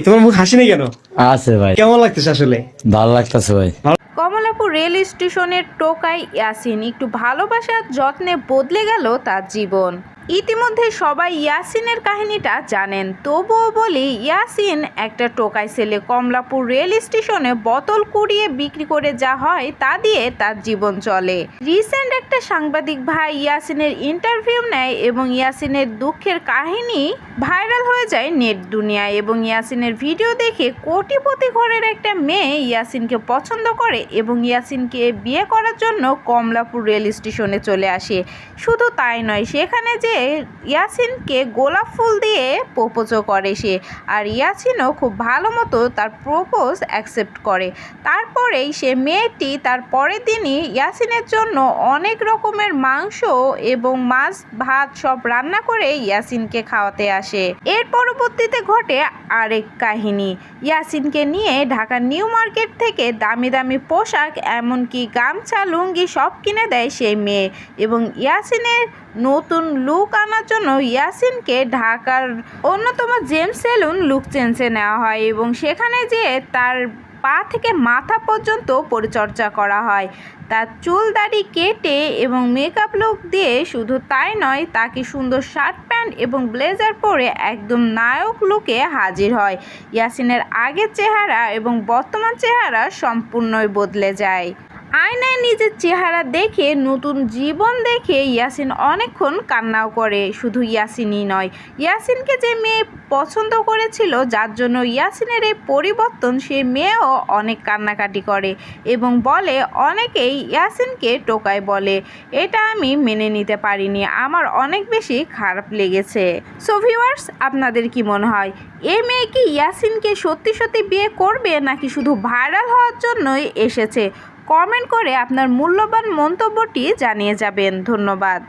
তোমার মুখ হাসি নেই কেন? আছে ভাই, কেমন লাগতেছে আসলে? ভালো লাগতেছে ভাই। কমলাপুর রেল স্টেশনের টোকাই ইয়াসিন একটু ভালোবাসার যত্নে বদলে গেল তার জীবন। ইতিমধ্যে সবাই ইয়াসিনের কাহিনীটা জানেন, তবুও বলি ইয়াসিন একটা টোকাই ছেলে। কমলাপুর রেল স্টেশনে বোতল কুড়িয়ে বিক্রি করে যা হয় তা দিয়ে তার জীবন চলে। রিসেন্ট একটা সাংবাদিক ভাই ইয়াসিনের ইন্টারভিউ নেয় এবং ইয়াসিনের দুঃখের কাহিনী ভাইরাল হয়ে যায় নেট দুনিয়ায় এবং ইয়াসিনের ভিডিও দেখে কোটিপতি ঘরের একটা মেয়ে ইয়াসিনকে পছন্দ করে এবং ইয়াসিনকে বিয়ে করার জন্য কমলাপুর রেল স্টেশনে চলে আসে। শুধু তাই নয়, সেখানে যে ইয়াসিনকে গোলাপ ফুল দিয়ে প্রপোজও করে সে, আর ইয়াসিনও খুব ভালো মতো তার প্রপোজ অ্যাকসেপ্ট করে। তারপরেই সে মেয়েটি তার পরের দিনই ইয়াসিনের জন্য অনেক রকমের মাংস এবং মাছ ভাত সব রান্না করে ইয়াসিনকে খাওয়াতে আসে। এর পরবর্তীতে ঘটে আরেক কাহিনী। ইয়াসিনকে নিয়ে ঢাকা নিউ মার্কেট থেকে দামি দামি পোশাক এমনকি গামছা লুঙ্গি সব কিনে দেয় সেই মেয়ে এবং ইয়াসিনের নতুন লুক আনার জন্য ইয়াসিনকে ঢাকার অন্যতম জেমস সেলুন লুক চেঞ্জে নেওয়া হয় এবং সেখানে যেয়ে তার পা থেকে মাথা পর্যন্ত পরিচর্যা করা হয়। তার চুল দাড়ি কেটে এবং মেকআপ লুক দিয়ে, শুধু তাই নয়, তাকে সুন্দর শার্ট প্যান্ট এবং ব্লেজার পরে একদম নায়ক লুকে হাজির হয়। ইয়াসিনের আগের চেহারা এবং বর্তমান চেহারা সম্পূর্ণই বদলে যায়। আয়নায় নিজের চেহারা দেখে, নতুন জীবন দেখে ইয়াসিন অনেকক্ষণ কান্নাও করে। শুধু ইয়াসিনই নয়, ইয়াসিনকে যে মেয়ে পছন্দ করেছিল, যার জন্য ইয়াসিনের এই পরিবর্তন, সে মেয়েও অনেক কান্নাকাটি করে এবং বলে, অনেকেই ইয়াসিনকে টোকাই বলে। এটা আমি মেনে নিতে পারিনি, আমার অনেক বেশি খারাপ লেগেছে। সো ভিউয়ার্স, আপনাদের কি মনে হয়, এই মেয়ে কি ইয়াসিনকে সত্যি সত্যি বিয়ে করবে নাকি শুধু ভাইরাল হওয়ার জন্যই এসেছে? কমেন্ট করে আপনার মূল্যবান মন্তব্যটি জানিয়ে যাবেন। ধন্যবাদ।